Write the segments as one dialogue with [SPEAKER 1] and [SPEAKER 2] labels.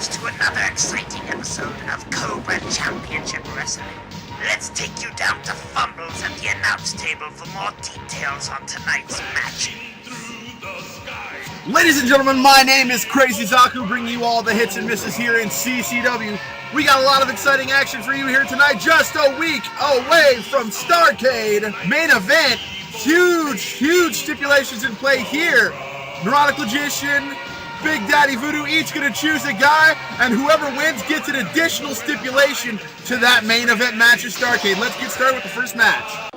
[SPEAKER 1] yourselves to another exciting episode of Cobra Championship Wrestling. Let's take you down to Fumbles at the announce table for more details on tonight's match.
[SPEAKER 2] Ladies and gentlemen, my name is Crazy Zaku, bringing you all the hits and misses here in C.C.W. We got a lot of exciting action for you here tonight, just a week away from Starrcade. Main event, huge stipulations in play here. Neurotic Logician, Big Daddy Voodoo, each going to choose a guy, and whoever wins gets an additional stipulation to that main event match at Starrcade. Let's get started with the first match.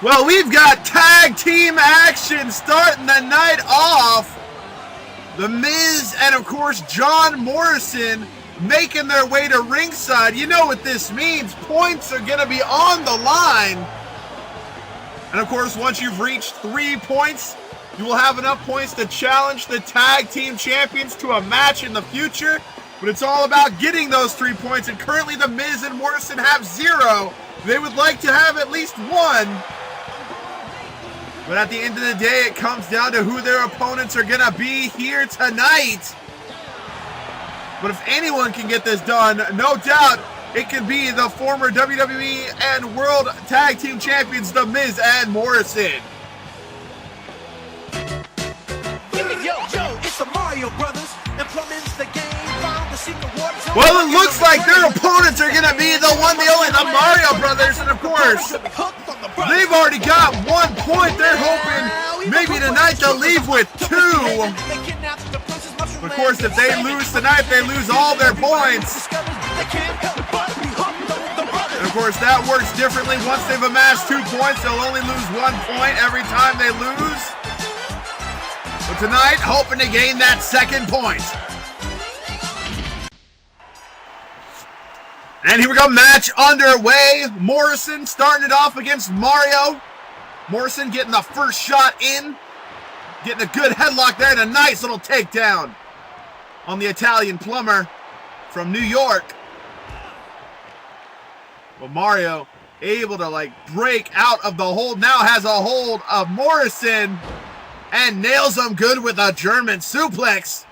[SPEAKER 2] Well, we've got tag team action starting the night off. The Miz and, of course, John Morrison making their way to ringside. You know what this means. Points are going to be on the line. And, of course, once you've reached 3 points, you will have enough points to challenge the tag team champions to a match in the future. But it's all about getting those 3 points. And currently, the Miz and Morrison have 0. They would like to have at least 1. But at the end of the day, it comes down to who their opponents are going to be here tonight. But if anyone can get this done, no doubt it can be the former WWE and World Tag Team Champions, The Miz and Morrison.
[SPEAKER 3] It's the Mario Brothers, and plumbing's the game. Found the secret waters.
[SPEAKER 2] Well, it looks like their opponents are going to be the one, the only, the Mario Brothers. And of course, they've already got 1 point. They're hoping maybe tonight they'll leave with 2. Of course, if they lose tonight, they lose all their points. And of course, that works differently. Once they've amassed 2 points, they'll only lose 1 point every time they lose. But tonight, hoping to gain that 2nd point. And here we go, match underway. Morrison starting it off against Mario. Morrison getting the first shot in. Getting a good headlock there and a nice little takedown on the Italian plumber from New York. Well, Mario able to break out of the hold. Now has a hold of Morrison and nails him good with a German suplex.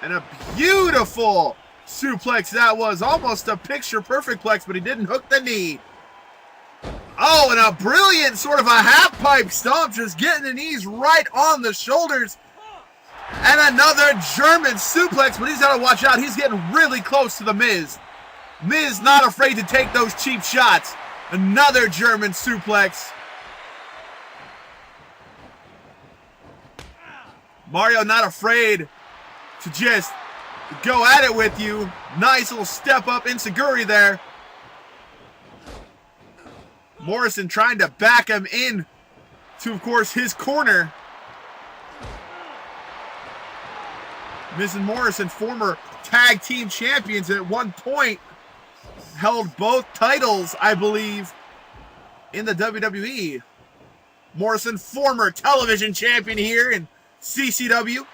[SPEAKER 2] And a beautiful suplex that was. Almost a picture-perfect plex, but he didn't hook the knee. Oh, and a brilliant sort of a half-pipe stomp, just getting the knees right on the shoulders. And another German suplex, but he's got to watch out. He's getting really close to the Miz. Miz not afraid to take those cheap shots. Another German suplex. Mario not afraid to just go at it with you. Nice little step up enziguri there. Morrison trying to back him in to, of course, his corner. Miz and Morrison, former tag team champions, at one point held both titles, I believe, in the WWE. Morrison, former television champion here in C.C.W.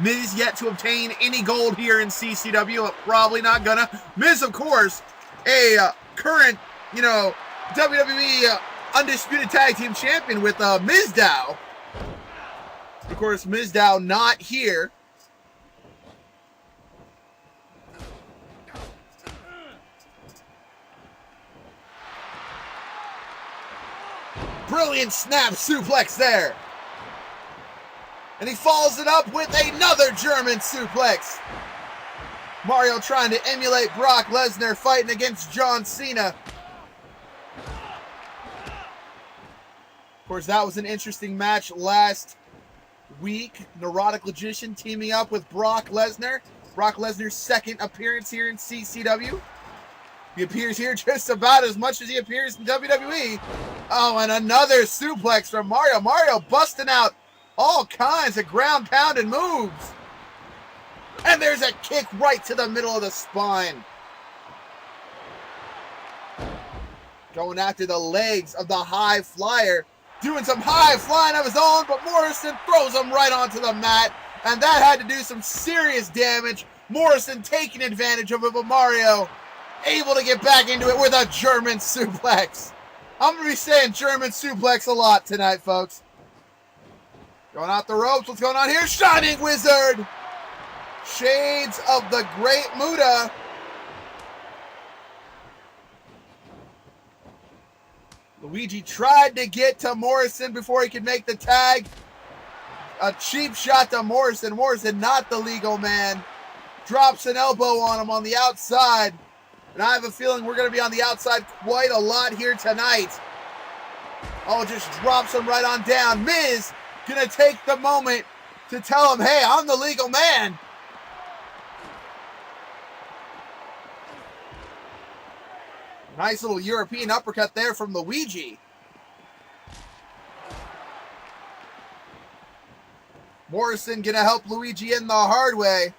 [SPEAKER 2] Miz yet to obtain any gold here in C.C.W. Probably not gonna. Miz, of course, a current, WWE Undisputed Tag Team Champion with Mizdow. Of course, Mizdow not here. Brilliant snap suplex there. And he follows it up with another German suplex. Mario trying to emulate Brock Lesnar fighting against John Cena. Of course, that was an interesting match last week. Neurotic Logician teaming up with Brock Lesnar. Brock Lesnar's 2nd appearance here in C.C.W. He appears here just about as much as he appears in WWE. Oh, and another suplex from Mario. Mario busting out all kinds of ground pounding moves. And there's a kick right to the middle of the spine. Going after the legs of the high flyer. Doing some high flying of his own, but Morrison throws him right onto the mat. And that had to do some serious damage. Morrison taking advantage of it, but Mario able to get back into it with a German suplex. I'm going to be saying German suplex a lot tonight, folks. Going out the ropes. What's going on here? Shining Wizard. Shades of the Great Muta. Luigi tried to get to Morrison before he could make the tag. A cheap shot to Morrison. Morrison, not the legal man. Drops an elbow on him on the outside. And I have a feeling we're going to be on the outside quite a lot here tonight. Oh, just drops him right on down. Miz going to take the moment to tell him, hey, I'm the legal man. Nice little European uppercut there from Luigi. Morrison going to help Luigi in the hard way.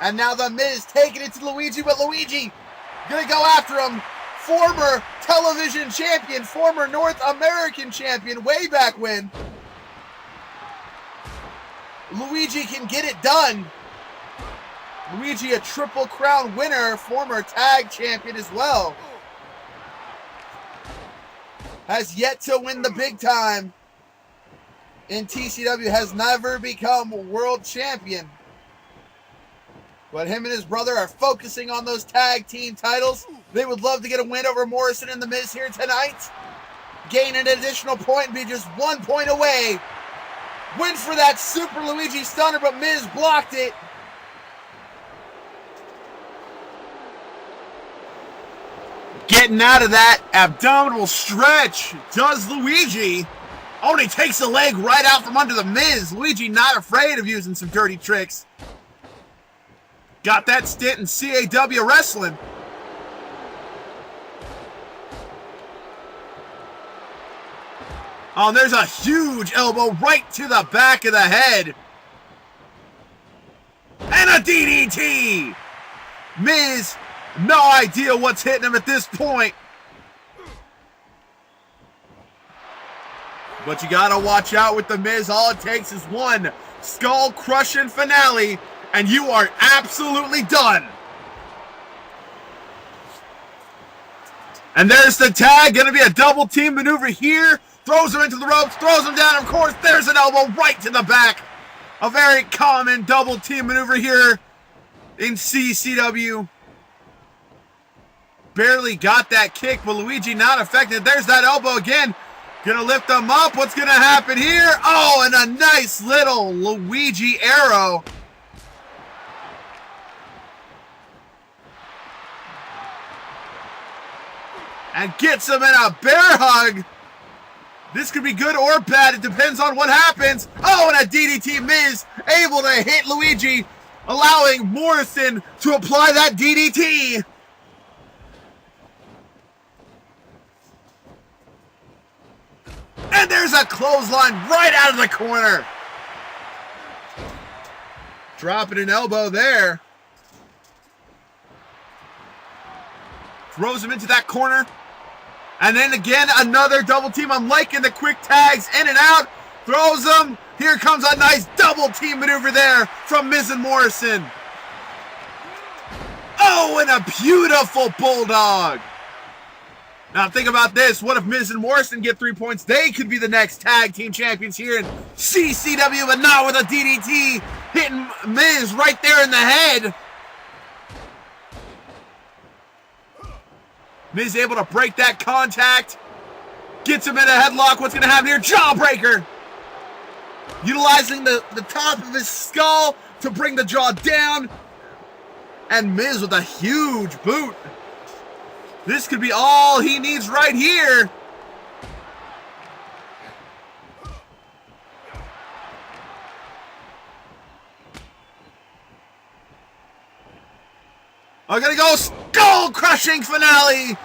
[SPEAKER 2] And now the Miz taking it to Luigi, but Luigi going to go after him. Former television champion, former North American champion, way back when. Luigi can get it done. Luigi, a Triple Crown winner, former tag champion as well. Has yet to win the big time. In T.C.W. has never become world champion. But him and his brother are focusing on those tag team titles. They would love to get a win over Morrison and The Miz here tonight. Gain an additional point and be just 1 point away. Went for that Super Luigi Stunner, but Miz blocked it.
[SPEAKER 4] Getting out of that abdominal stretch does Luigi. Oh, and he takes the leg right out from under the Miz. Luigi not afraid of using some dirty tricks. Got that stint in C.A.W. wrestling. Oh, there's a huge elbow right to the back of the head. And a DDT. Miz, no idea what's hitting him at this point. But you gotta watch out with the Miz. All it takes is one skull-crushing finale, and you are absolutely done. And there's the tag. Gonna be a double team maneuver here. Throws him into the ropes, throws him down. Of course, there's an elbow right to the back. A very common double team maneuver here in C.C.W. Barely got that kick, but Luigi not affected. There's that elbow again. Gonna lift him up. What's gonna happen here? Oh, and a nice little Luigi arrow. And gets him in a bear hug. This could be good or bad. It depends on what happens. Oh, and a DDT. Miz able to hit Luigi, allowing Morrison to apply that DDT. And there's a clothesline right out of the corner. Dropping an elbow there. Throws him into that corner. And then again, another double team. I'm liking the quick tags in and out. Throws them. Here comes a nice double team maneuver there from Miz and Morrison. Oh, and a beautiful bulldog. Now think about this. What if Miz and Morrison get 3 points? They could be the next tag team champions here in C.C.W., but not with a DDT hitting Miz right there in the head. Miz able to break that contact. Gets him in a headlock. What's going to happen here? Jawbreaker. Utilizing the top of his skull to bring the jaw down. And Miz with a huge boot. This could be all he needs right here. I'm going to go skull-crushing finale.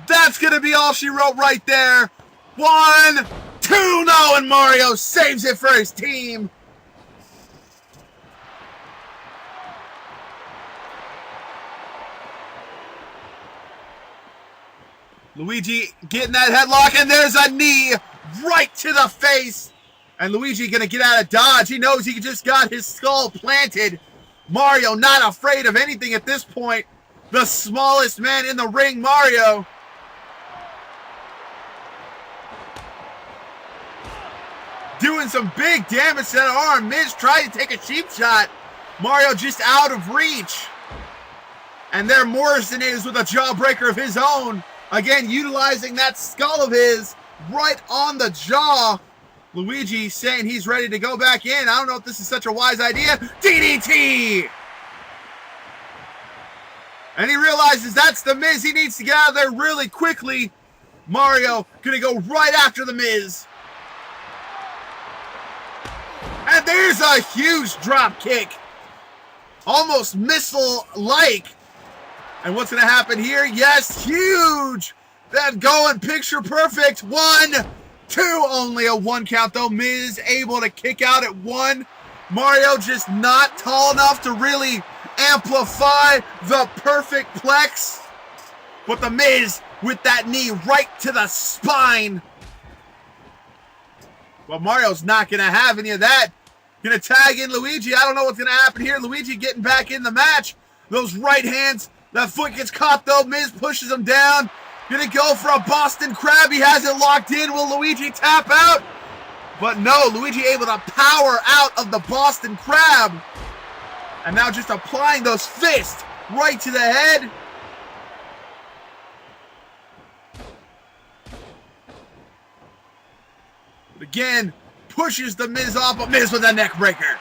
[SPEAKER 4] That's going to be all she wrote right there. 1, 2, no, and Mario saves it for his team. Luigi getting that headlock, and there's a knee right to the face
[SPEAKER 2] And Luigi gonna get out of dodge. He knows he just got his skull planted. Mario not afraid of anything at this point. The smallest man in the ring, Mario. Doing some big damage to that arm. Miz tried to take a cheap shot. Mario just out of reach. And there Morrison is with a jawbreaker of his own. Again, utilizing that skull of his right on the jaw. Luigi saying he's ready to go back in. I don't know if this is such a wise idea. DDT! And he realizes that's the Miz. He needs to get out of there really quickly. Mario gonna go right after the Miz. And there's a huge drop kick. Almost missile-like. And what's gonna happen here? Yes, huge! That going picture perfect. 1, 2, only a 1 count though. Miz able to kick out at 1. Mario just not tall enough to really amplify the perfect plex. But the Miz with that knee right to the spine. Well, Mario's not gonna have any of that. Gonna tag in Luigi. I don't know what's gonna happen here. Luigi getting back in the match. Those right hands. That foot gets caught though. Miz pushes him down. Gonna go for a Boston Crab. He has it locked in. Will Luigi tap out? But no, Luigi able to power out of the Boston Crab. And now just applying those fists right to the head. But again, pushes the Miz off, but Miz with a neck breaker.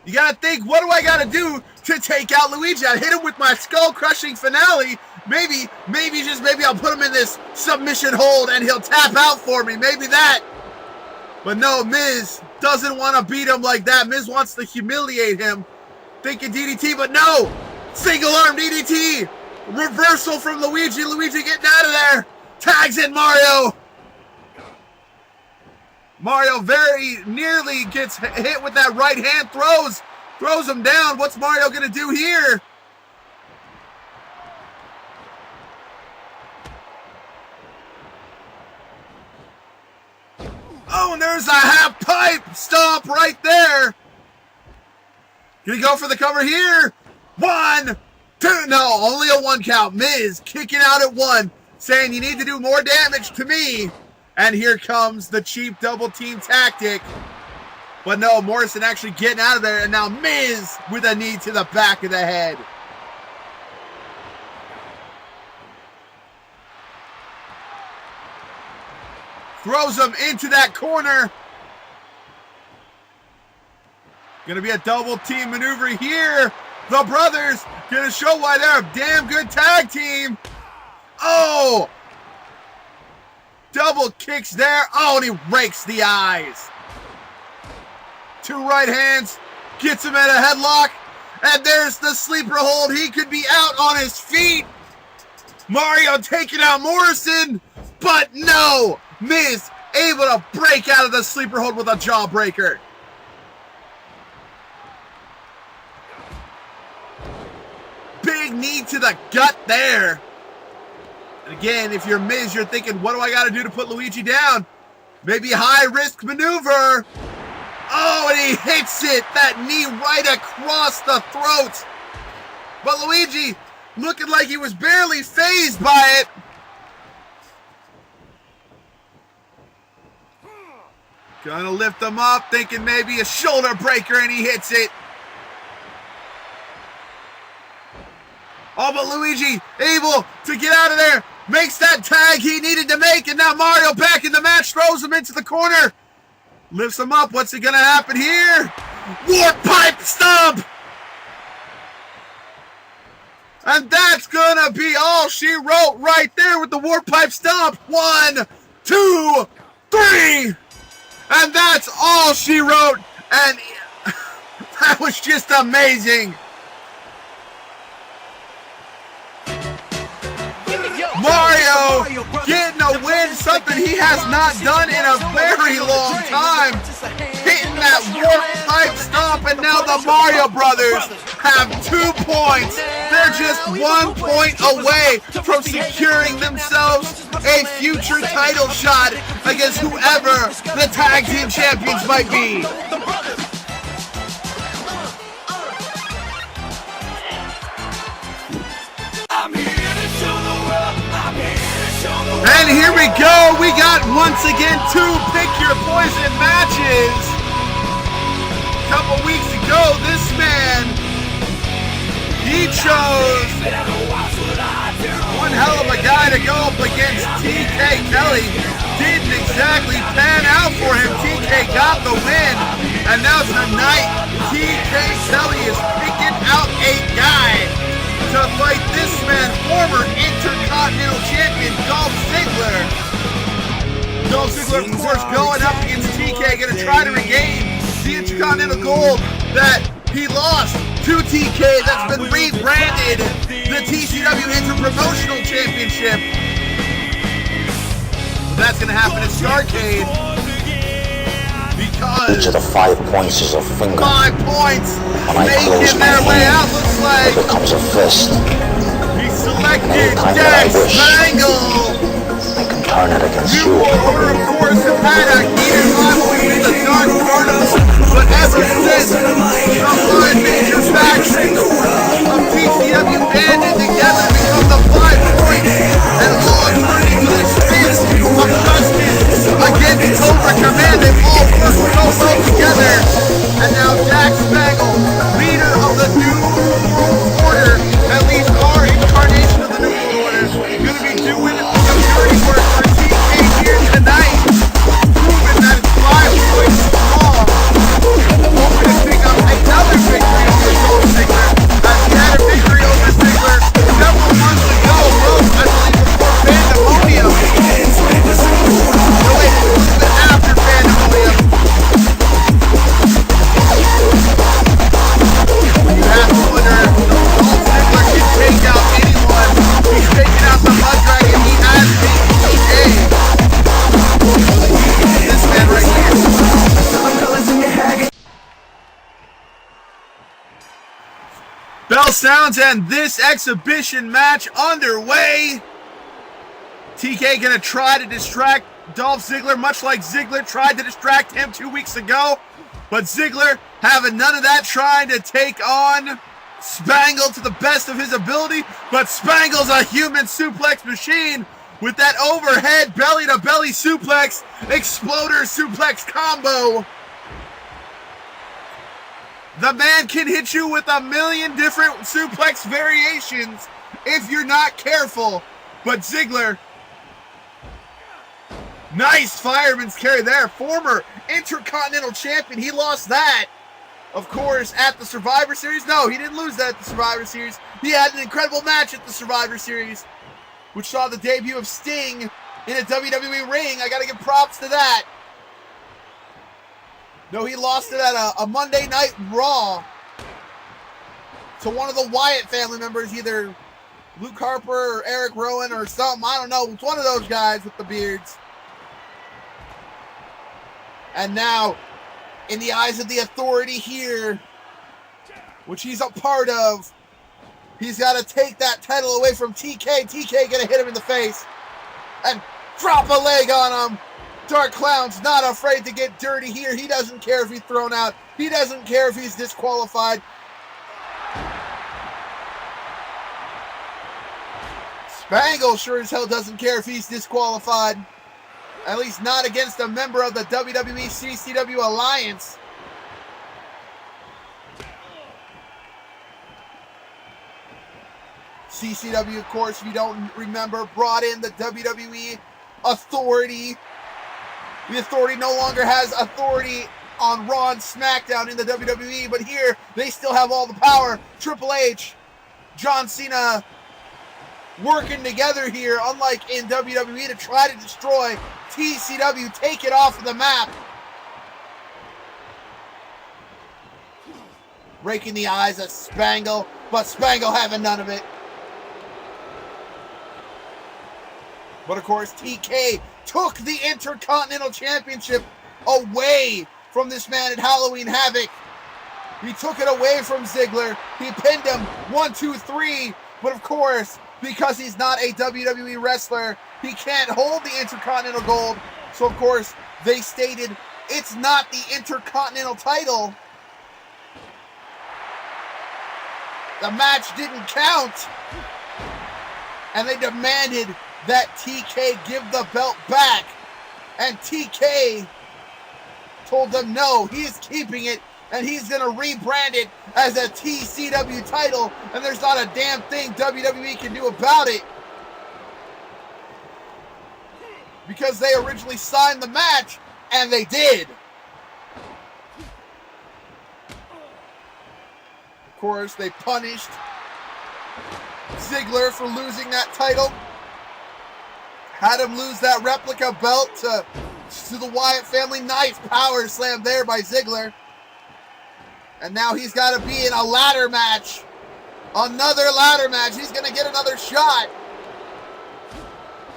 [SPEAKER 2] You gotta think, what do I gotta do to take out Luigi? I hit him with my skull-crushing finale. Maybe I'll put him in this submission hold and he'll tap out for me. Maybe that. But no, Miz doesn't want to beat him like that. Miz wants to humiliate him. Thinking DDT, but no! Single-arm DDT! Reversal from Luigi. Luigi getting out of there. Tags in Mario. Mario very nearly gets hit with that right hand. Throws him down. What's Mario going to do here? Oh, and there's a half pipe stomp right there. Gonna go for the cover here. 1, 2, no, only a 1 count. Miz kicking out at 1, saying you need to do more damage to me. And here comes the cheap double team tactic. But no, Morrison actually getting out of there. And now Miz with a knee to the back of the head. Throws him into that corner. Gonna be a double team maneuver here. The brothers gonna show why they're a damn good tag team. Oh! Double kicks there. Oh, and he rakes the eyes. 2 right hands. Gets him at a headlock. And there's the sleeper hold. He could be out on his feet. Mario taking out Morrison. But no. Miz able to break out of the sleeper hold with a jawbreaker. Big knee to the gut there. And again, if you're Miz, you're thinking, what do I got to do to put Luigi down? Maybe high-risk maneuver. Oh, and he hits it. That knee right across the throat. But Luigi looking like he was barely fazed by it. Gonna lift him up, thinking maybe a shoulder breaker, and he hits it. Oh, but Luigi able to get out of there. Makes that tag he needed to make, and now Mario back in the match, throws him into the corner. Lifts him up. What's gonna happen here? Warp pipe stomp! And that's gonna be all she wrote right there with the warp pipe stomp. 1, 2, 3! And that's all she wrote. And that was just amazing. Mario getting a win. something he has not done in a very long time. Hitting that warp pipe stomp, and now the Mario Brothers have 2 points. They're just 1 point away from securing themselves a future title shot against whoever the tag team champions might be. And here we go. We got once again 2 pick your poison matches. A couple weeks ago, this man, he chose one hell of a guy to go up against TK Kelly. Didn't exactly pan out for him. TK got the win. And now tonight, TK Kelly is picking out a guy to fight this man, former Intercontinental Champion Dolph Ziggler. Dolph Ziggler, of course, going up against TK, going to try to regain the Intercontinental gold that he lost to TK. That's been rebranded the T.C.W. Interpromotional Championship. That's going to happen at Starrcade. Because
[SPEAKER 5] each of the 5 points is a finger.
[SPEAKER 2] 5 points
[SPEAKER 5] When I close
[SPEAKER 2] making
[SPEAKER 5] my
[SPEAKER 2] their way out.
[SPEAKER 5] hand,
[SPEAKER 2] Looks like
[SPEAKER 5] it becomes a fist.
[SPEAKER 2] he selected
[SPEAKER 5] Anytime that I
[SPEAKER 2] Dex
[SPEAKER 5] wish.
[SPEAKER 2] Bangle.
[SPEAKER 5] I can turn it against
[SPEAKER 2] New
[SPEAKER 5] you.
[SPEAKER 2] World Order, of course, have had a heated rivalry in the Dark Carnival, but ever since the 5 major factions of T.C.W. banded together to become the 5 points, and all turning to the fist of justice against Cobra Command, they've all worked so well together. And now Dax Bangle, leader of the New World Order, at least our incarnation of the New World Order, going to be doing some dirty work for TK here tonight, proving that it's 5 points strong. Hoping to pick up another victory over Dolph Ziggler, as he had a victory over Ziggler several months ago, I believe before Pandemonium. No, wait, a little bit after Pandemonium. You have to wonder if Dolph Ziggler can take out anyone. He's taking out the Mud Dragon. He has TK. This man right here. Bell sounds and this exhibition match underway. TK gonna try to distract Dolph Ziggler, much like Ziggler tried to distract him 2 weeks ago. But Ziggler having none of that, trying to take on Spangle to the best of his ability. But Spangle's a human suplex machine with that overhead belly-to-belly suplex, exploder suplex combo. The man can hit you with a million different suplex variations if you're not careful. But Ziggler, nice fireman's carry there. Former Intercontinental Champion. He lost that, of course, at the Survivor Series. No, he didn't lose that at the Survivor Series. He had an incredible match at the Survivor Series, which saw the debut of Sting in a WWE ring. I got to give props to that. No, he lost it at a Monday Night Raw to one of the Wyatt family members, either Luke Harper or Eric Rowan or something. I don't know. It's one of those guys with the beards. And now, in the eyes of the Authority here, which he's a part of, he's got to take that title away from TK. TK gonna hit him in the face and drop a leg on him. Dark Clown's not afraid to get dirty here. He doesn't care if he's thrown out. He doesn't care if he's disqualified. Spangle sure as hell doesn't care if he's disqualified. At least not against a member of the WWE C.C.W. Alliance. C.C.W., of course, if you don't remember, brought in the WWE Authority. The Authority no longer has authority on Raw and SmackDown in the WWE, but here they still have all the power. Triple H, John Cena working together here, unlike in WWE, to try to destroy T.C.W., take it off of the map. Raking the eyes of Spangle, but Spangle having none of it. But of course, TK took the Intercontinental Championship away from this man at Halloween Havoc. He took it away from Ziggler. He pinned him 1, 2, 3. But of course, because he's not a WWE wrestler, he can't hold the Intercontinental Gold. So of course, they stated it's not the Intercontinental title. The match didn't count. And they demanded that TK give the belt back. And TK told them no, he's keeping it. And he's going to rebrand it as a T.C.W. title. And there's not a damn thing WWE can do about it. Because they originally signed the match, and they did. Of course, they punished Ziggler for losing that title. Had him lose that replica belt to the Wyatt family. Nice power slam there by Ziggler. And now he's got to be in a ladder match. Another ladder match. He's going to get another shot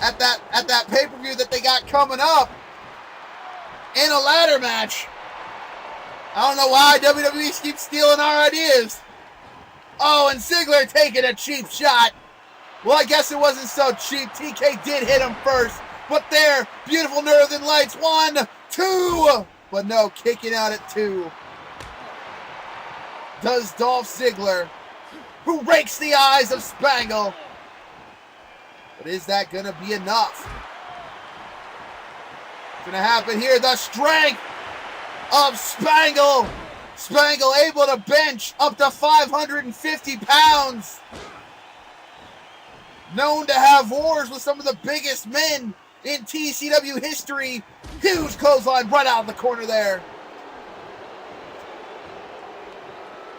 [SPEAKER 2] at that pay-per-view that they got coming up in a ladder match. I don't know why WWE keeps stealing our ideas. Oh, and Ziggler taking a cheap shot. Well, I guess it wasn't so cheap. TK did hit him first. But there, beautiful Northern Lights. 1, 2. But no, kicking out at 2. Does Dolph Ziggler, who rakes the eyes of Spangle. But is that going to be enough? What's going to happen here? The strength of Spangle. Spangle able to bench up to 550 pounds. Known to have wars with some of the biggest men in T.C.W. history. Huge clothesline right out of the corner there.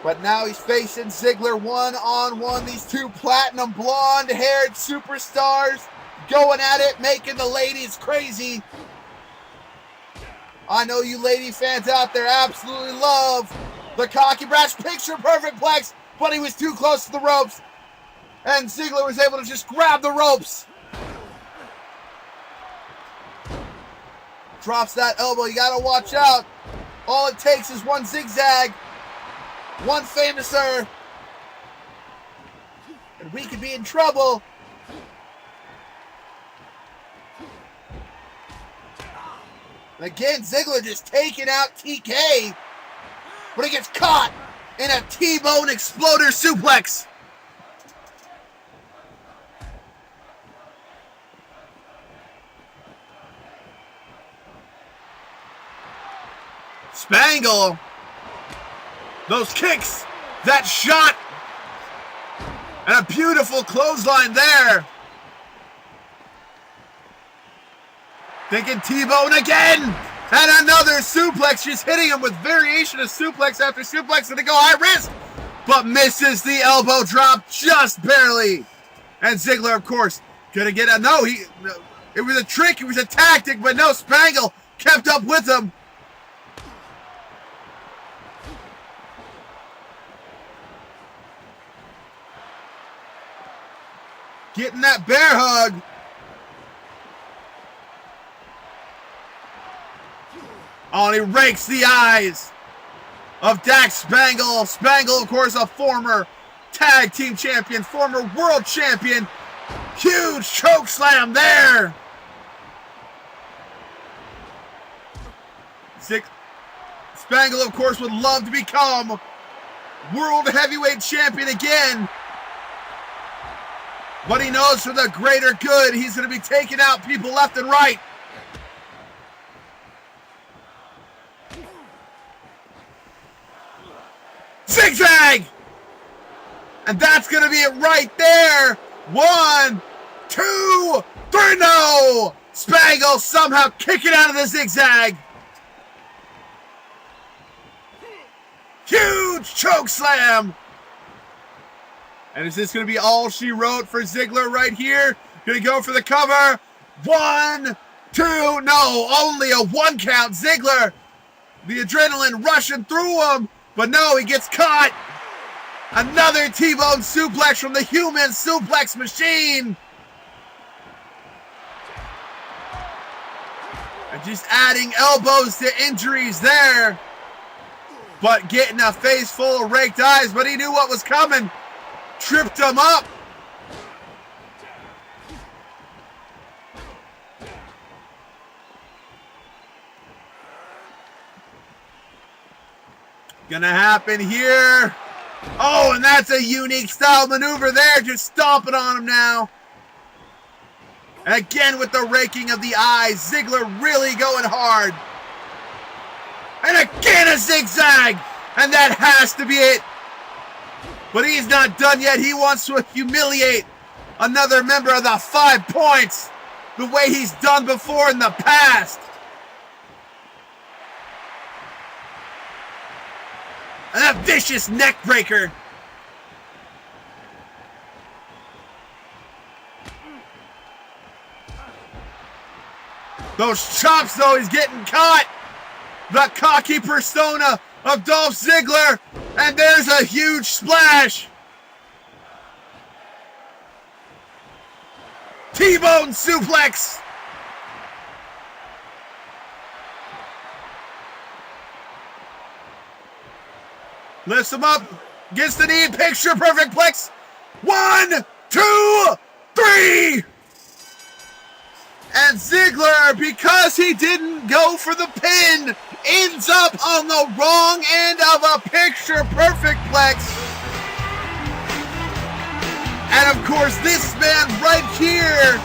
[SPEAKER 2] But now he's facing Ziggler one-on-one. These two platinum blonde-haired superstars going at it, making the ladies crazy. I know you lady fans out there absolutely love the cocky brash picture-perfect plex, but he was too close to the ropes. And Ziggler was able to just grab the ropes. Drops that elbow. You got to watch out. All it takes is one zigzag. One famouser, and we could be in trouble. And again, Ziggler just taking out TK, but he gets caught in a T-bone exploder suplex.
[SPEAKER 4] Spangle. Those kicks, that shot, and a beautiful clothesline there. Thinking T-bone again, and another suplex, just hitting him with variation of suplex after suplex, and they go high risk, but misses the elbow drop just barely. And Ziggler, of course, gonna get a no. It was a trick, it was a tactic, but no, Spangle kept up with him. Getting that bear hug. Oh, and he rakes the eyes of Dax Spangle. Spangle, of course, a former tag team champion, former world champion. Huge choke slam there. Spangle, of course, would love to become world heavyweight champion again. But he knows for the greater good, he's going to be taking out people left and right. Zigzag! And that's going to be it right there. 1, 2, 3, no! Spangle somehow kicking out of the zigzag. Huge choke slam. And is this going to be all she wrote for Ziggler right here? Going to go for the cover. 1, 2, no, only a 1 count. Ziggler, the adrenaline rushing through him, but no, he gets caught. Another T-bone suplex from the human suplex machine.
[SPEAKER 2] And just adding elbows to injuries there. But getting a face full of raked eyes, but he knew what was coming. Tripped him up. Gonna happen here. Oh, and that's a unique style maneuver there. Just stomping on him now. And again with the raking of the eyes. Ziggler really going hard. And again a zigzag. And that has to be it. But he's not done yet. He wants to humiliate another member of the 5 Points. The way he's done before in the past. And a vicious neck breaker. Those chops, though, he's getting caught. The cocky persona of Dolph Ziggler. And there's a huge splash. T-bone suplex. Lifts him up. Gets the knee. Picture perfect plex. 1, 2, 3. And Ziggler, because he didn't go for the pin, ends up on the wrong end of a picture perfect plex. And of course, this man right here,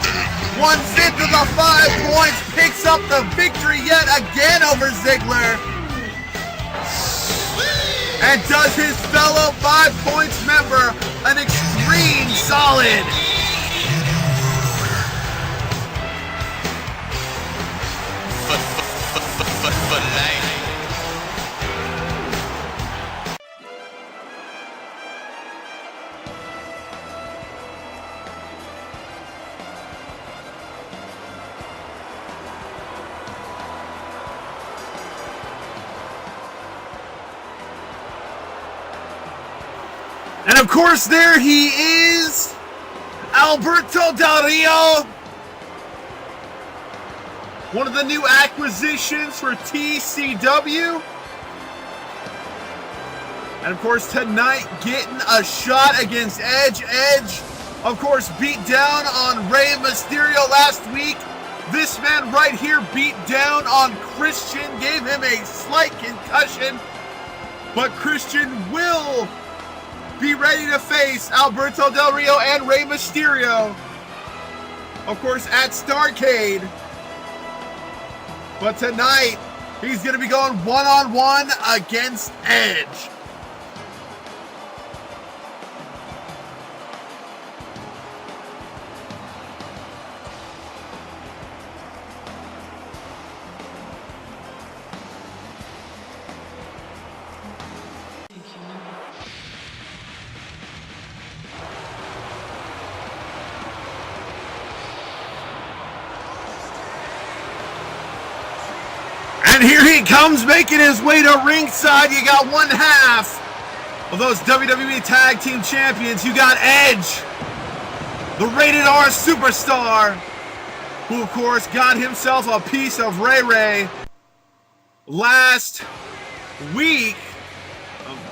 [SPEAKER 2] 1/5 of the 5 Points, picks up the victory yet again over Ziggler. And does his fellow 5 Points member an extreme solid.
[SPEAKER 6] For life.
[SPEAKER 2] And of course, there he is, Alberto Del Rio. One of the new acquisitions for T.C.W. And of course, tonight getting a shot against Edge. Edge, of course, beat down on Rey Mysterio last week. This man right here beat down on Christian, gave him a slight concussion. But Christian will be ready to face Alberto Del Rio and Rey Mysterio. Of course, at Starrcade. But tonight, he's going to be going one-on-one against Edge. And here he comes, making his way to ringside. You got 1/2 of those WWE Tag Team Champions. You got Edge, the Rated R superstar, who of course got himself a piece of Ray last week.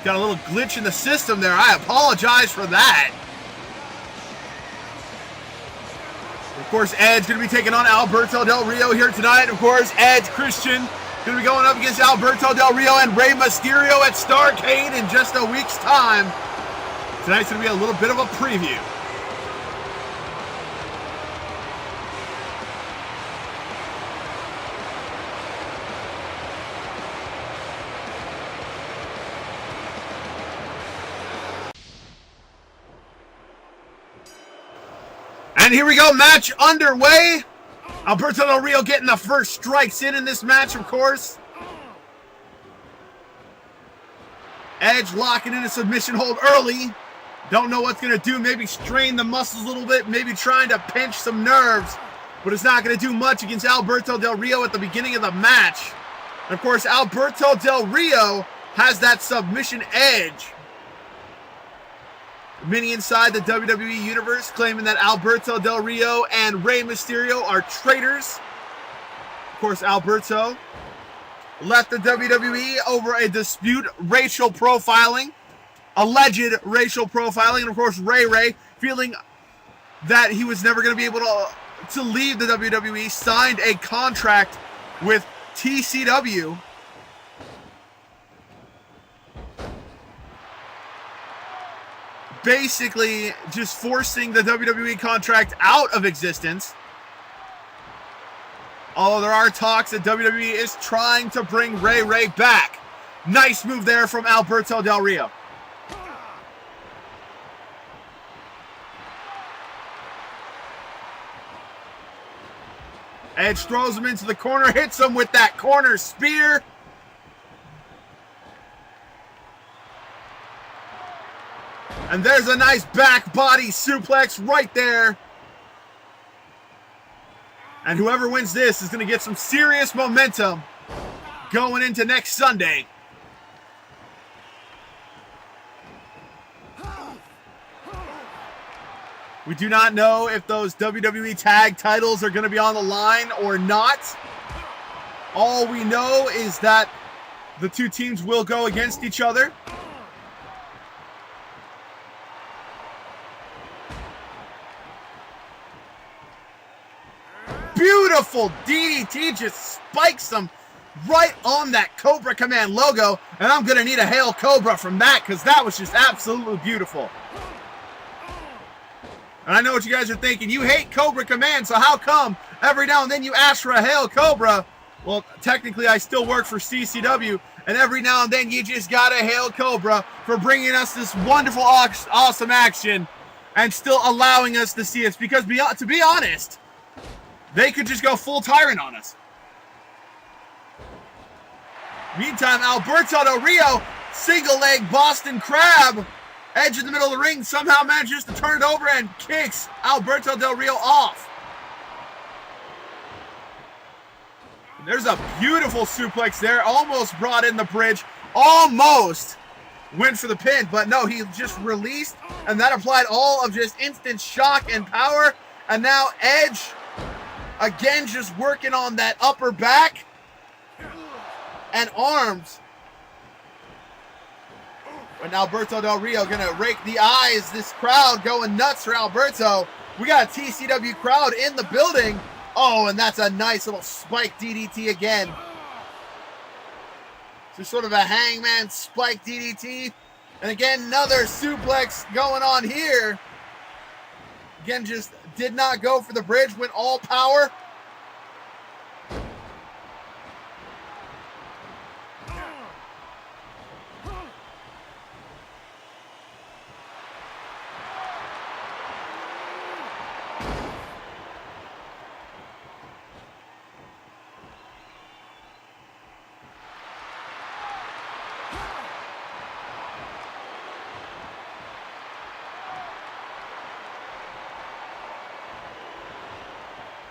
[SPEAKER 2] Got a little glitch in the system there. I apologize for that. Of course, Edge going to be taking on Alberto Del Rio here tonight. Of course, Edge, Christian, going to be going up against Alberto Del Rio and Rey Mysterio at Starrcade in just a week's time. Tonight's going to be a little bit of a preview. And here we go, match underway. Alberto Del Rio getting the first strikes in this match, of course. Edge locking in a submission hold early. Don't know what's going to do. Maybe strain the muscles a little bit. Maybe trying to pinch some nerves. But it's not going to do much against Alberto Del Rio at the beginning of the match. And of course, Alberto Del Rio has that submission edge. Many inside the WWE Universe claiming that Alberto Del Rio and Rey Mysterio are traitors. Of course, Alberto left the WWE over a dispute, racial profiling, alleged racial profiling. And of course, Ray, feeling that he was never going to be able to leave the WWE, signed a contract with T.C.W. Basically just forcing the WWE contract out of existence. Although there are talks that WWE is trying to bring Ray back. Nice move there from Alberto Del Rio. Edge throws him into the corner, hits him with that corner spear. And there's a nice back body suplex right there. And whoever wins this is going to get some serious momentum going into next Sunday. We do not know if those WWE tag titles are going to be on the line or not. All we know is that the two teams will go against each other. Beautiful DDT, just spikes them right on that Cobra Command logo. And I'm going to need a Hail Cobra from that because that was just absolutely beautiful. And I know what you guys are thinking. You hate Cobra Command, so how come every now and then you ask for a Hail Cobra? Well, technically I still work for C.C.W. And every now and then you just got a Hail Cobra for bringing us this wonderful, awesome action and still allowing us to see it. Because to be honest, they could just go full tyrant on us. Meantime, Alberto Del Rio, single leg Boston Crab, edge in the middle of the ring, somehow manages to turn it over and kicks Alberto Del Rio off. And there's a beautiful suplex there, almost brought in the bridge, almost went for the pin, but no, he just released, and that applied all of just instant shock and power. And now Edge, again, just working on that upper back and arms. And Alberto Del Rio gonna rake the eyes. This crowd going nuts for Alberto. We got a T.C.W. crowd in the building. Oh, and that's a nice little spike DDT again. So sort of a hangman spike DDT. And again, another suplex going on here. Again, just did not go for the bridge, went all power.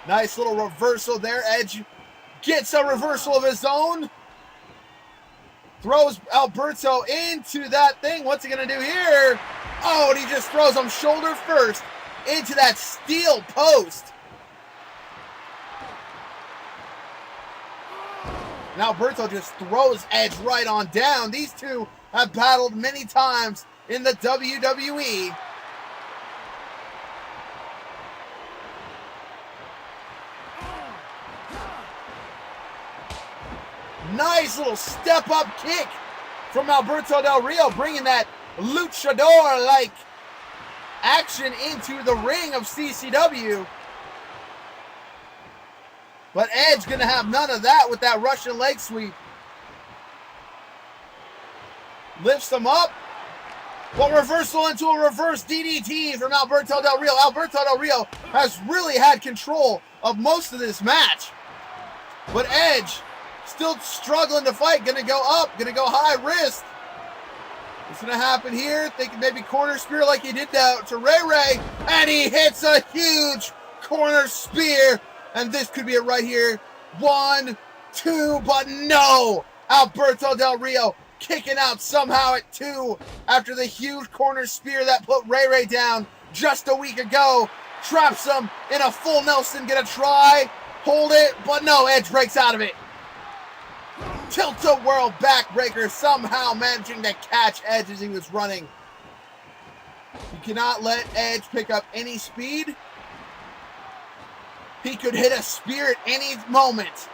[SPEAKER 2] Nice little reversal there. Edge gets a reversal of his own. Throws Alberto into that thing. What's he going to do here? Oh, and he just throws him shoulder first into that steel post. And Alberto just throws Edge right on down. These two have battled many times in the WWE. Nice little step-up kick from Alberto Del Rio, bringing that luchador-like action into the ring of C.C.W. But Edge going to have none of that with that Russian leg sweep. Lifts him up. But reversal into a reverse DDT from Alberto Del Rio. Alberto Del Rio has really had control of most of this match. But Edge still struggling to fight. Gonna go up. Gonna go high wrist. What's gonna happen here? Thinking maybe corner spear like he did to Ray. And he hits a huge corner spear. And this could be it right here. 1, 2, but no. Alberto Del Rio kicking out somehow at 2 after the huge corner spear that put Ray down just a week ago. Traps him in a full Nelson. Gonna try. Hold it, but no, Edge breaks out of it. Tilt-a-whirl backbreaker, somehow managing to catch Edge as he was running. You cannot let Edge pick up any speed. He could hit a spear at any moment.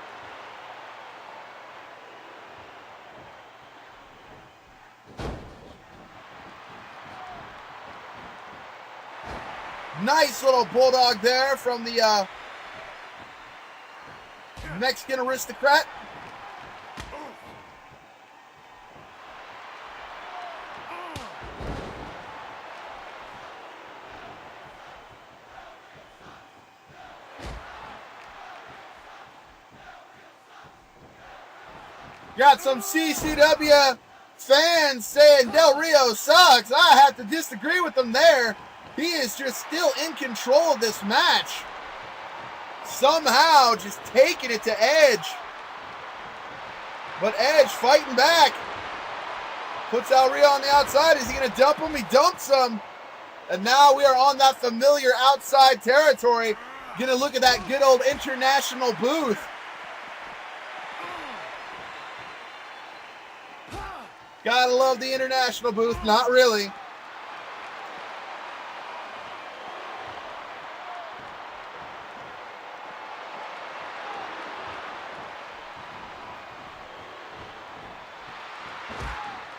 [SPEAKER 2] Nice little bulldog there from the Mexican aristocrat. Got some C.C.W. fans saying Del Rio sucks. I have to disagree with them there. He is just still in control of this match. Somehow just taking it to Edge. But Edge fighting back. Puts Del Rio on the outside. Is he going to dump him? He dumps him. And now we are on that familiar outside territory. Going to look at that good old international booth. Gotta love the international booth. Not really.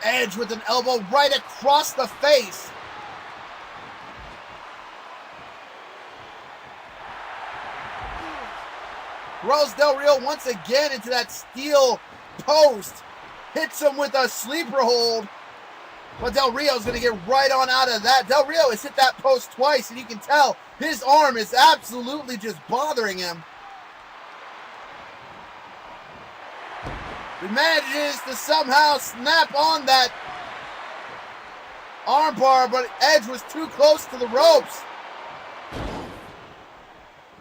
[SPEAKER 2] Edge with an elbow right across the face. Throws Del Rio once again into that steel post. Hits him with a sleeper hold. But Del Rio's going to get right on out of that. Del Rio has hit that post twice, and you can tell his arm is absolutely just bothering him. He manages to somehow snap on that armbar, but Edge was too close to the ropes.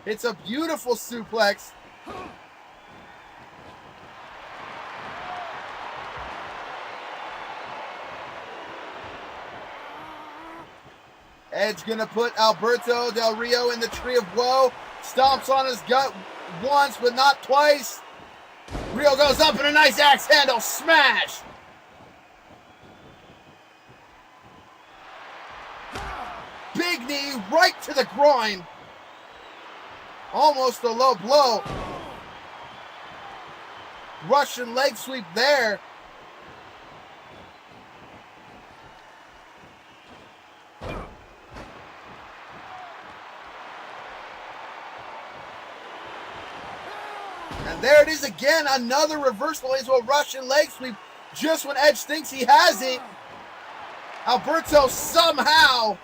[SPEAKER 2] It's a beautiful suplex. Edge gonna put Alberto Del Rio in the Tree of Woe. Stomps on his gut once, but not twice. Rio goes up in a nice axe handle smash. Big knee right to the groin. Almost a low blow. Russian leg sweep there. And there it is again, another reversal into a Russian leg sweep just when Edge thinks he has it. Alberto somehow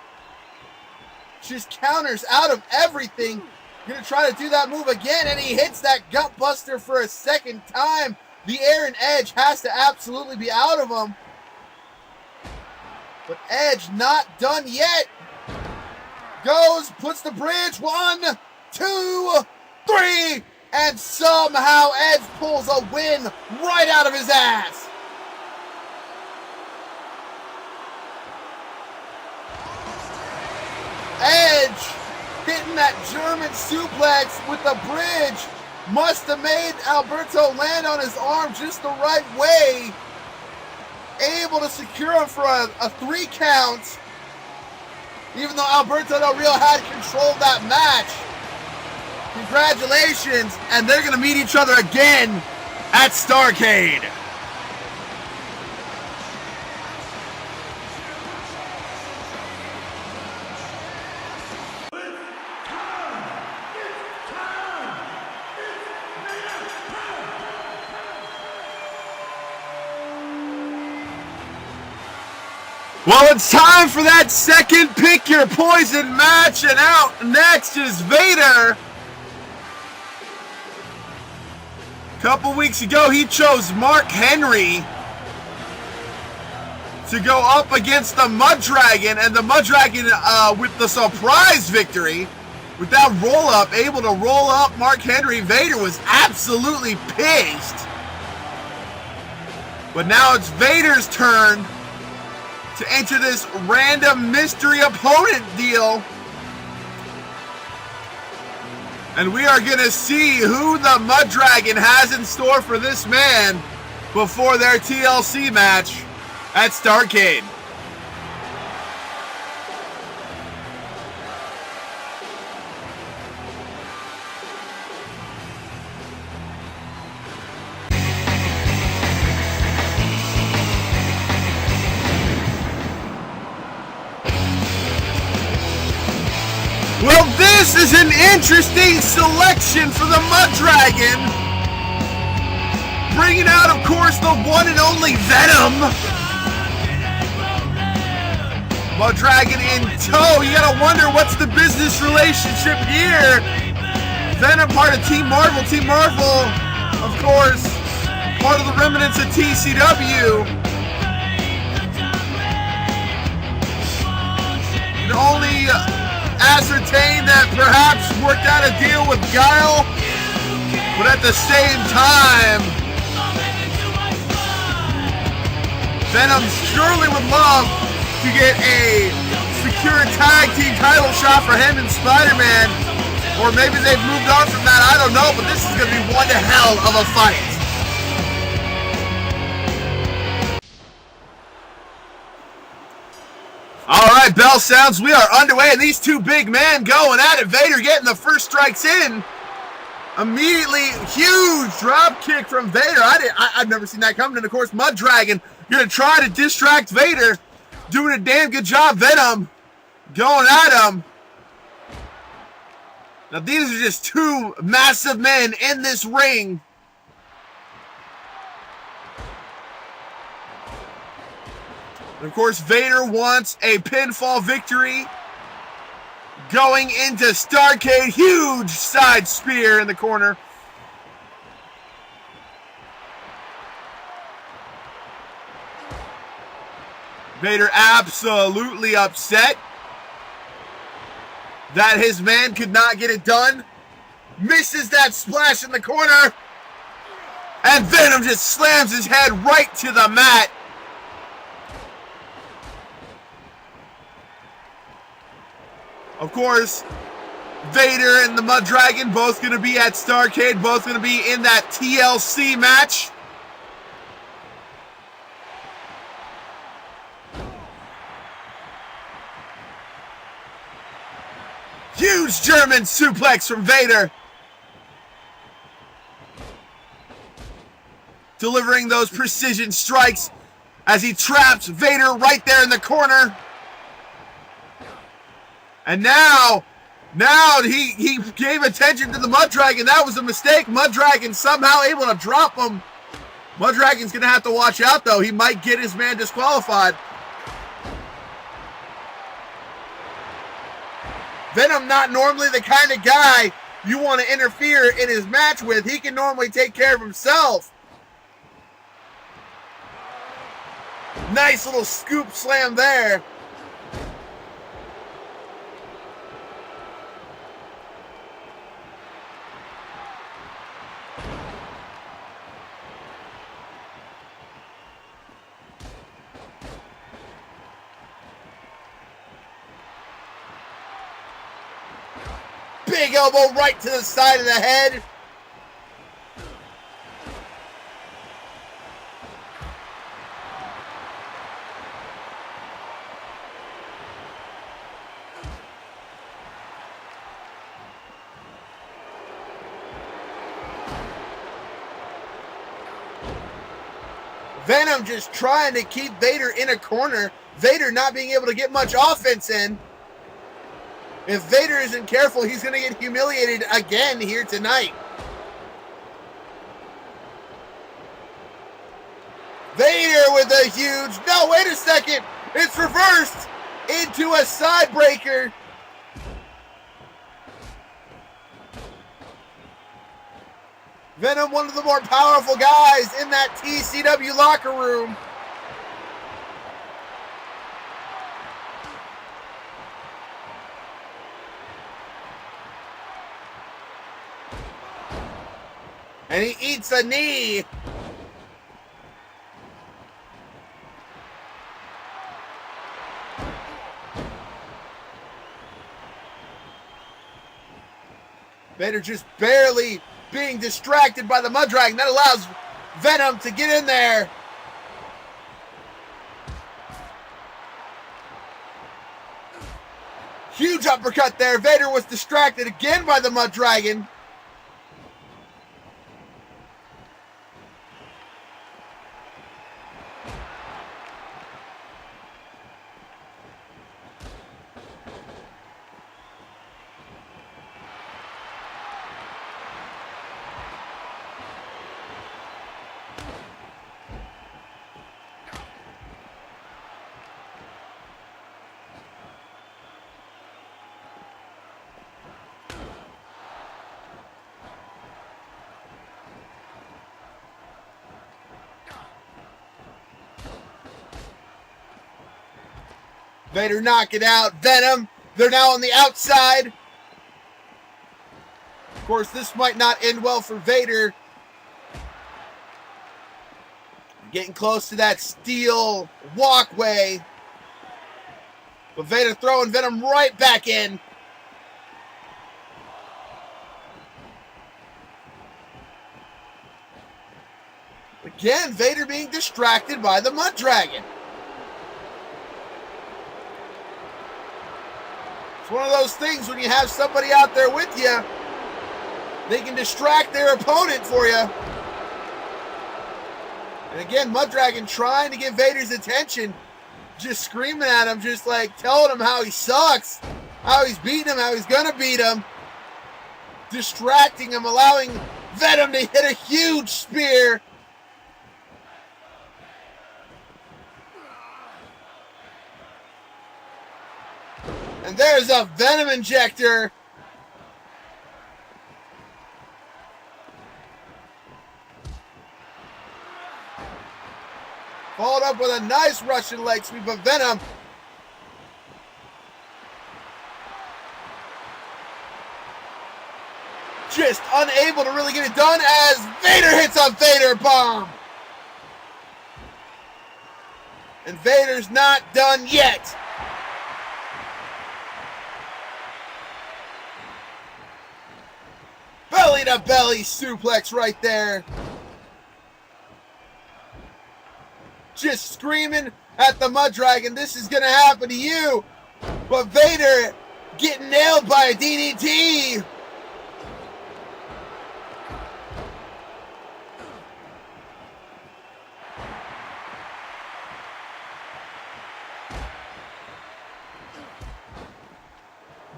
[SPEAKER 2] just counters out of everything. Gonna try to do that move again, and he hits that gut buster for a second time. The Aaron Edge has to absolutely be out of him. But Edge not done yet. Goes, puts the bridge, 1, 2, 3, and somehow Edge pulls a win right out of his ass. Edge hitting that German suplex with the bridge must have made Alberto land on his arm just the right way. Able to secure him for a 3 count. Even though Alberto Del Rio had control of that match. Congratulations, and they're going to meet each other again at Starrcade. Well, it's time for that second Pick Your Poison match, and out next is Vader. A couple weeks ago, he chose Mark Henry to go up against the Mud Dragon, and the Mud Dragon, with the surprise victory, with that roll-up, able to roll up Mark Henry. Vader was absolutely pissed. But now it's Vader's turn to enter this random mystery opponent deal. And we are going to see who the Mud Dragon has in store for this man before their TLC match at Starrcade. Well, this is an interesting selection for the Mud Dragon. Bringing out, of course, the one and only Venom. Mud Dragon in tow. You gotta wonder what's the business relationship here. Venom part of Team Marvel. Team Marvel, of course, part of the remnants of T.C.W. And only ascertain that perhaps worked out a deal with Guile, but at the same time, Venom surely would love to get a secure tag team title shot for him and Spider-Man, or maybe they've moved on from that, I don't know, but this is going to be one hell of a fight. All right, bell sounds. We are underway, and these two big men going at it. Vader getting the first strikes in. Immediately, huge drop kick from Vader. I've never seen that coming. And, of course, Mud Dragon going to try to distract Vader. Doing a damn good job. Venom going at him. Now, these are just two massive men in this ring. And of course, Vader wants a pinfall victory. Going into Starrcade, huge side spear in the corner. Vader absolutely upset that his man could not get it done. Misses that splash in the corner. And Venom just slams his head right to the mat. Of course, Vader and the Mud Dragon both going to be at Starrcade, both going to be in that TLC match. Huge German suplex from Vader. Delivering those precision strikes as he traps Vader right there in the corner. And now he gave attention to the Mud Dragon. That was a mistake. Mud Dragon somehow able to drop him. Mud Dragon's going to have to watch out, though. He might get his man disqualified. Venom not normally the kind of guy you want to interfere in his match with. He can normally take care of himself. Nice little scoop slam there. Big elbow right to the side of the head. Venom just trying to keep Vader in a corner. Vader not being able to get much offense in. If Vader isn't careful, he's going to get humiliated again here tonight. Vader with a huge... No, wait a second. It's reversed into a side breaker. Venom, one of the more powerful guys in that T.C.W. locker room. And he eats a knee. Vader just barely being distracted by the Mud Dragon. That allows Venom to get in there. Huge uppercut there. Vader was distracted again by the Mud Dragon. Vader knocking out Venom. They're now on the outside. Of course, this might not end well for Vader. Getting close to that steel walkway. But Vader throwing Venom right back in. Again, Vader being distracted by the Mud Dragon. It's one of those things when you have somebody out there with you, they can distract their opponent for you. And again, Mud Dragon trying to get Vader's attention, just screaming at him, just like telling him how he sucks, how he's beating him, how he's gonna beat him, distracting him, allowing Venom to hit a huge spear. And there's a Venom injector. Followed up with a nice Russian leg sweep of Venom. Just unable to really get it done as Vader hits a Vader bomb. And Vader's not done yet. Belly to belly suplex right there. Just screaming at the Mud Dragon, this is going to happen to you. But Vader getting nailed by a DDT.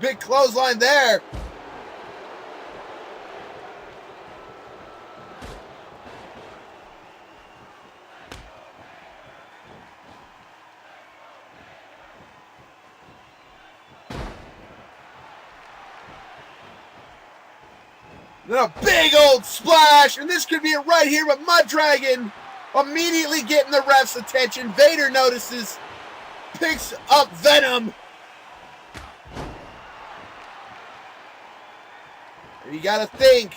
[SPEAKER 2] Big clothesline there. Then a big old splash, and this could be it right here, but Mud Dragon immediately getting the ref's attention. Vader notices, picks up Venom. And you gotta think,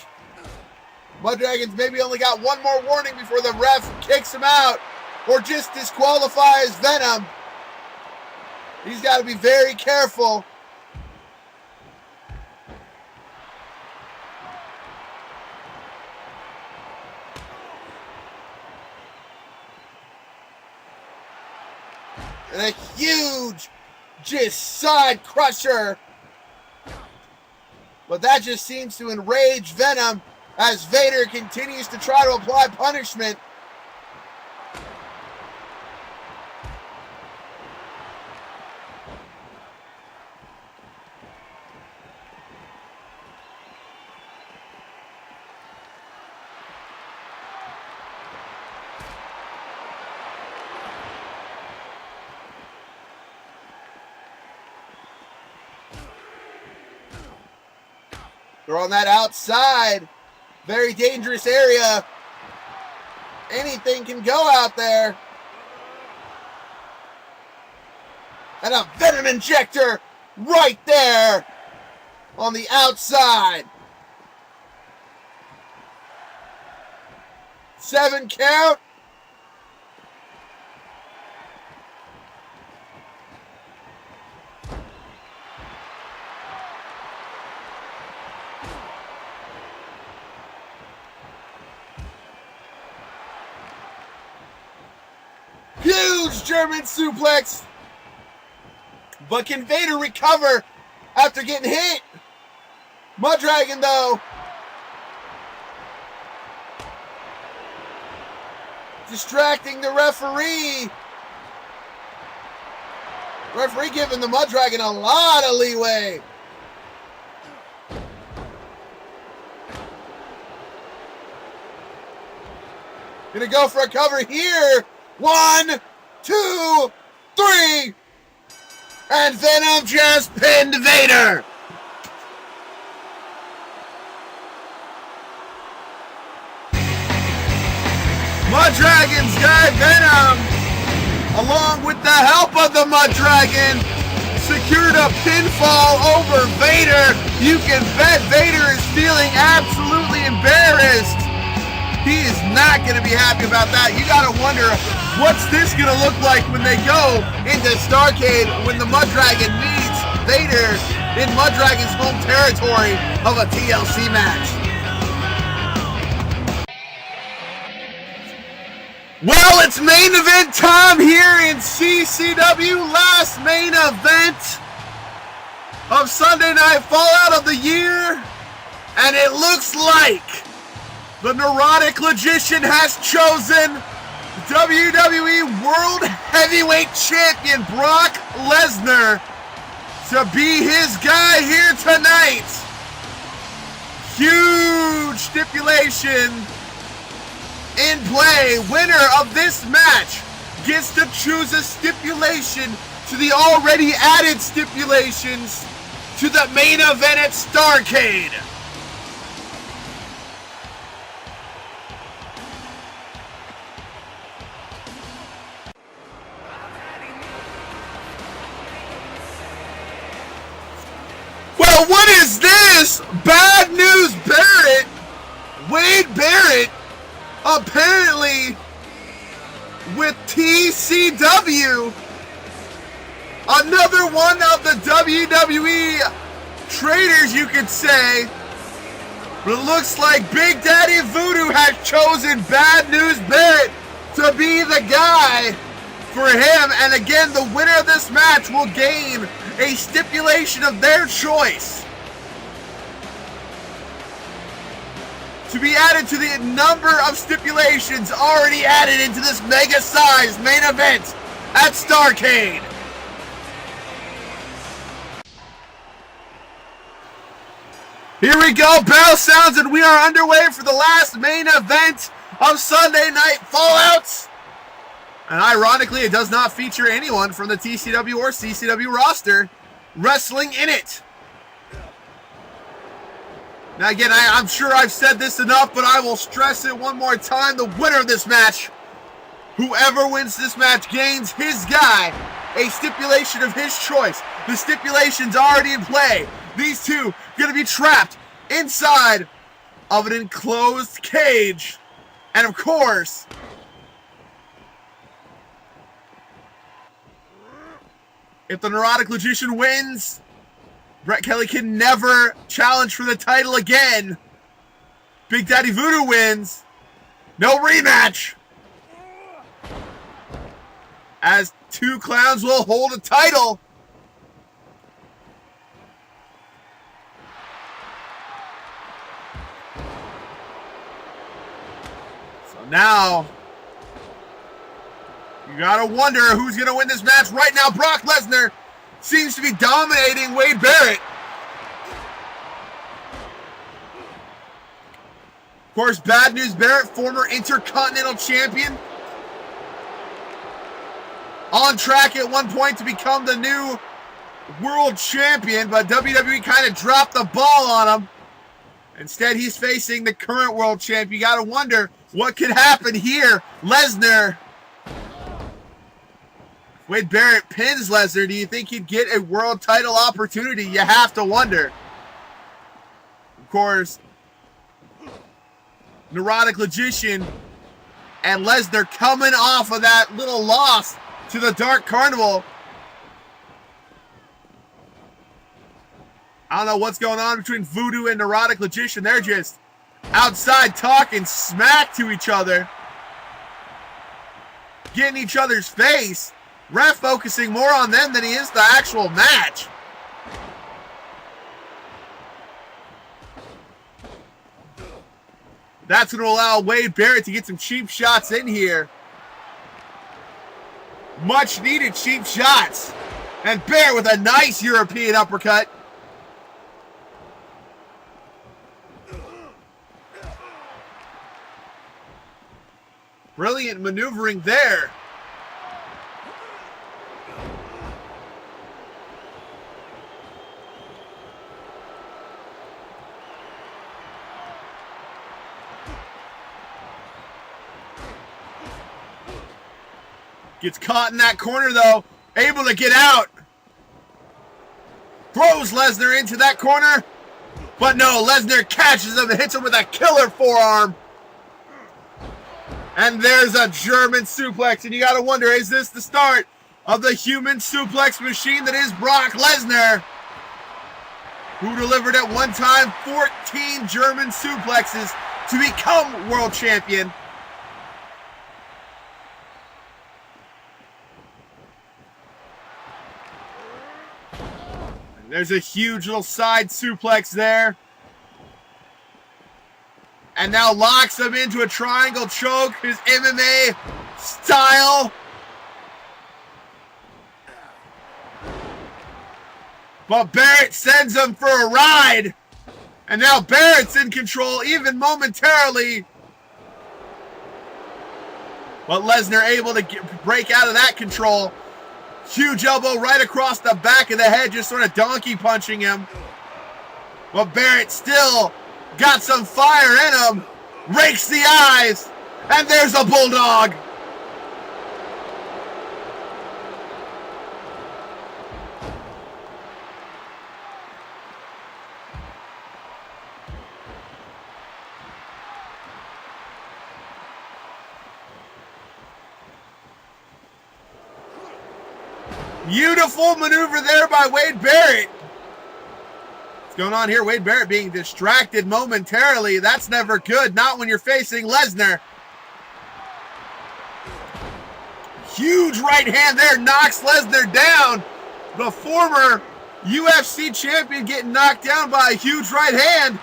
[SPEAKER 2] Mud Dragon's maybe only got one more warning before the ref kicks him out, or just disqualifies Venom. He's gotta be very careful. And a huge, just side crusher. But that just seems to enrage Venom as Vader continues to try to apply punishment. They're on that outside, very dangerous area. Anything can go out there. And a Venom injector right there on the outside. 7 count. huge German suplex. But can Vader recover after getting hit? Mud Dragon, though. Distracting the referee. Referee giving the Mud Dragon a lot of leeway. Gonna go for a cover here. 1, 2, 3. And Venom just pinned Vader. Mud Dragon's guy Venom, along with the help of the Mud Dragon, secured a pinfall over Vader. You can bet Vader is feeling absolutely embarrassed. He is not going to be happy about that. You got to wonder, what's this going to look like when they go into Starrcade when the Mud Dragon meets Vader in Mud Dragon's home territory of a TLC match? Well, it's main event time here in C.C.W. Last main event of Sunday Night Fallout of the year. And it looks like the neurotic Logician has chosen WWE World Heavyweight Champion Brock Lesnar to be his guy here tonight. Huge stipulation in play. Winner of this match gets to choose a stipulation to the already added stipulations to the main event at Starrcade. Well, what is this? Bad News Barrett, Wade Barrett, apparently with T.C.W, another one of the WWE traitors, you could say. But it looks like Big Daddy Voodoo has chosen Bad News Barrett to be the guy for him. And again, the winner of this match will gain a stipulation of their choice to be added to the number of stipulations already added into this mega-sized main event at Starrcade. Here we go, bell sounds, and we are underway for the last main event of Sunday Night Fallout. And ironically, it does not feature anyone from the T.C.W. or C.C.W. roster wrestling in it. Now again, I'm sure I've said this enough, but I will stress it one more time. The winner of this match, whoever wins this match, gains his guy a stipulation of his choice. The stipulation's already in play. These two going to be trapped inside of an enclosed cage. And of course, if the neurotic Logician wins, Brett Kelly can never challenge for the title again. Big Daddy Voodoo wins. No rematch. As two clowns will hold a title. So now, you gotta wonder who's gonna win this match. Right now, Brock Lesnar seems to be dominating Wade Barrett. Of course, Bad News Barrett, former Intercontinental Champion, on track at one point to become the new World Champion, but WWE kind of dropped the ball on him. Instead, he's facing the current World Champion. You gotta wonder what could happen here. Lesnar, Wade Barrett pins Lesnar. Do you think he'd get a world title opportunity? You have to wonder. Of course, neurotic Logician and Lesnar coming off of that little loss to the Dark Carnival. I don't know what's going on between Voodoo and neurotic Logician. They're just outside talking smack to each other. get in each other's face. Ref focusing more on them than he is the actual match. That's going to allow Wade Barrett to get some cheap shots in here. Much needed cheap shots. And Barrett with a nice European uppercut. Brilliant maneuvering there. Gets caught in that corner though, able to get out. Throws Lesnar into that corner, but no, Lesnar catches him and hits him with a killer forearm. And there's a German suplex, and you gotta wonder, is this the start of the human suplex machine that is Brock Lesnar, who delivered at one time 14 German suplexes to become world champion? There's a huge little side suplex there. And now locks him into a triangle choke, his MMA style. But Barrett sends him for a ride. And now Barrett's in control, even momentarily. But Lesnar able to break out of that control. Huge elbow right across the back of the head, just sort of donkey punching him. But Barrett still got some fire in him. Rakes the eyes. And there's a bulldog. Beautiful maneuver there by Wade Barrett. What's going on here? Wade Barrett being distracted momentarily. That's never good. Not when you're facing Lesnar. Huge right hand there. Knocks Lesnar down. The former UFC champion getting knocked down by a huge right hand.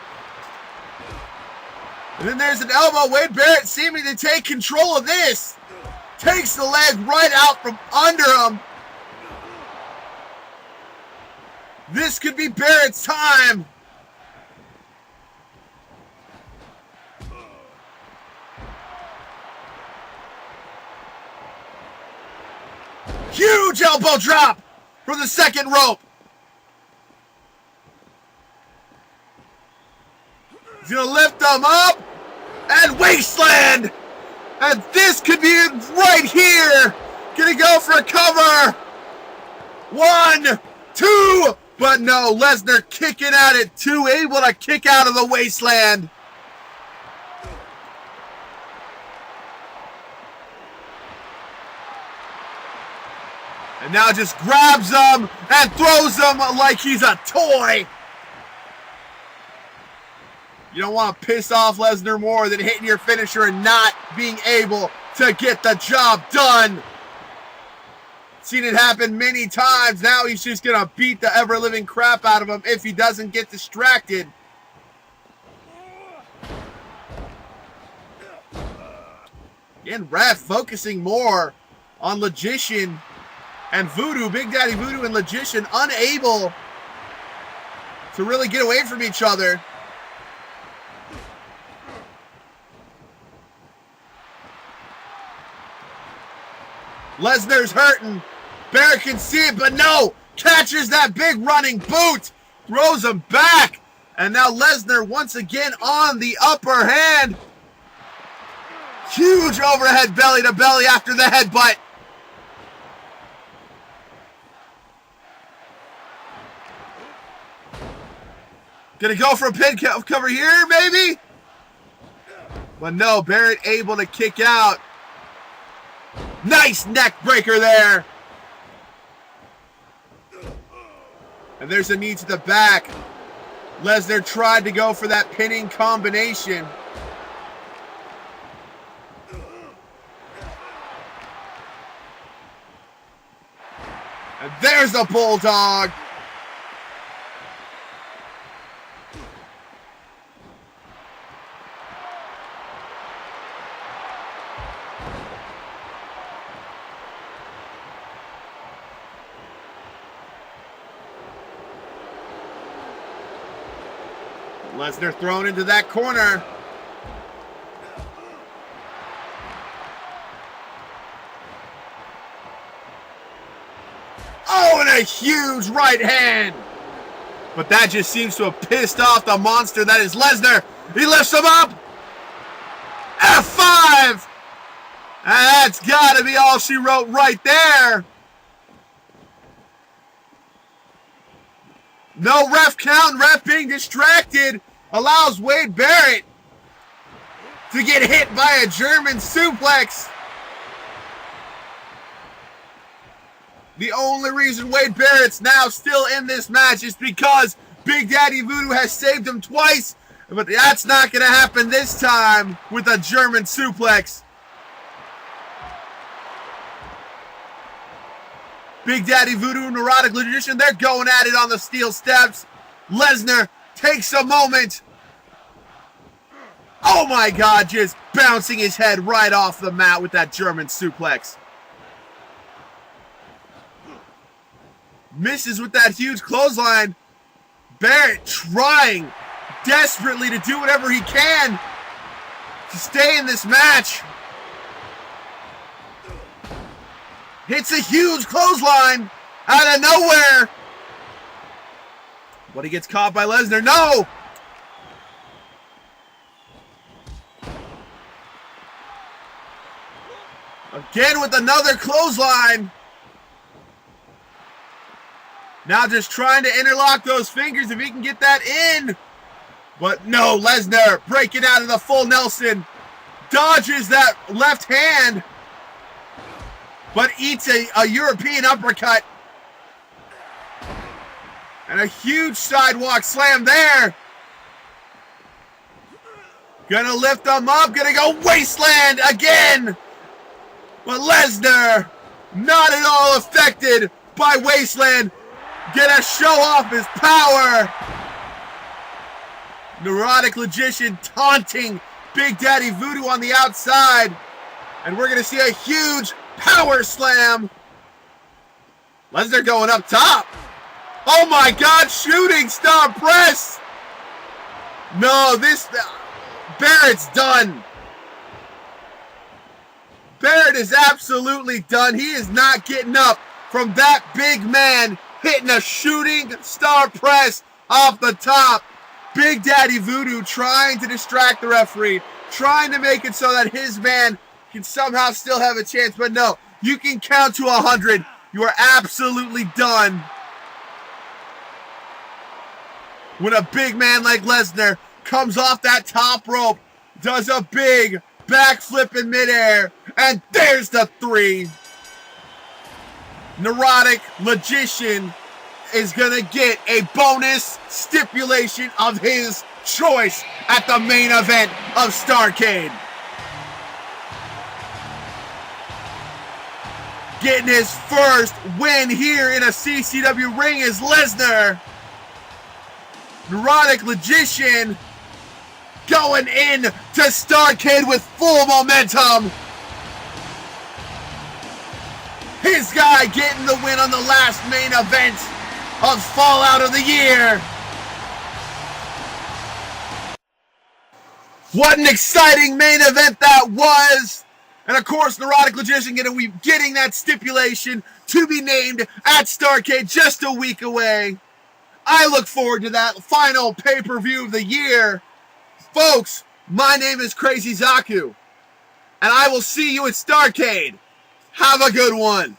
[SPEAKER 2] And then there's an elbow. Wade Barrett seeming to take control of this. Takes the leg right out from under him. This could be Barrett's time. Huge elbow drop from the second rope. He's going to lift them up and wasteland. And this could be it right here. Going to go for a cover. 1, 2. But no, Lesnar kicking at it too, able to kick out of the wasteland. And now just grabs him and throws him like he's a toy. You don't want to piss off Lesnar more than hitting your finisher and not being able to get the job done. Seen it happen many times. Now he's just going to beat the ever-living crap out of him if he doesn't get distracted. Again, ref focusing more on Logician and Voodoo. Big Daddy Voodoo and Logician unable to really get away from each other. Lesnar's hurting. Barrett can see it, but no. Catches that big running boot. Throws him back. And now Lesnar once again on the upper hand. Huge overhead belly to belly after the headbutt. Gonna go for a pin cover here, maybe? But no, Barrett able to kick out. Nice neck breaker there. And there's a knee to the back. Lesnar tried to go for that pinning combination. And there's the Bulldog. Lesnar thrown into that corner. Oh, and a huge right hand. But that just seems to have pissed off the monster that is Lesnar. He lifts him up. F5. And that's got to be all she wrote right there. No ref count. Ref being distracted allows Wade Barrett to get hit by a German suplex. The only reason Wade Barrett's now still in this match is because Big Daddy Voodoo has saved him twice, but that's not going to happen this time with a German suplex. Big Daddy Voodoo and Neurotic Logician, they're going at it on the steel steps. Lesnar takes a moment. Oh my God, just bouncing his head right off the mat with that German suplex. Misses with that huge clothesline. Barrett trying desperately to do whatever he can to stay in this match. Hits a huge clothesline out of nowhere. But he gets caught by Lesnar. No! Again with another clothesline. Now just trying to interlock those fingers if he can get that in. But no, Lesnar breaking out of the full Nelson. Dodges that left hand. But eats a European uppercut. And a huge sidewalk slam there. Gonna lift them up. Gonna go wasteland again. But Lesnar, not at all affected by wasteland. Gonna show off his power. Neurotic Logician taunting Big Daddy Voodoo on the outside. And we're gonna see a huge power slam. Lesnar going up top. Oh my God, shooting star press. No, Barrett's done. Barrett is absolutely done. He is not getting up from that big man hitting a shooting star press off the top. Big Daddy Voodoo trying to distract the referee, trying to make it so that his man can somehow still have a chance, but no, you can count to 100. You are absolutely done. When a big man like Lesnar comes off that top rope, does a big backflip in midair, and there's the 3. Neurotic Logician is gonna get a bonus stipulation of his choice at the main event of Starrcade. Getting his first win here in a C.C.W. ring is Lesnar. Neurotic Logician going in to Starrcade with full momentum. His guy getting the win on the last main event of Fallout of the Year. What an exciting main event that was. And of course, Neurotic Logician going to be getting that stipulation to be named at Starrcade just a week away. I look forward to that final pay-per-view of the year. Folks, my name is Crazy Zaku, and I will see you at Starrcade. Have a good one.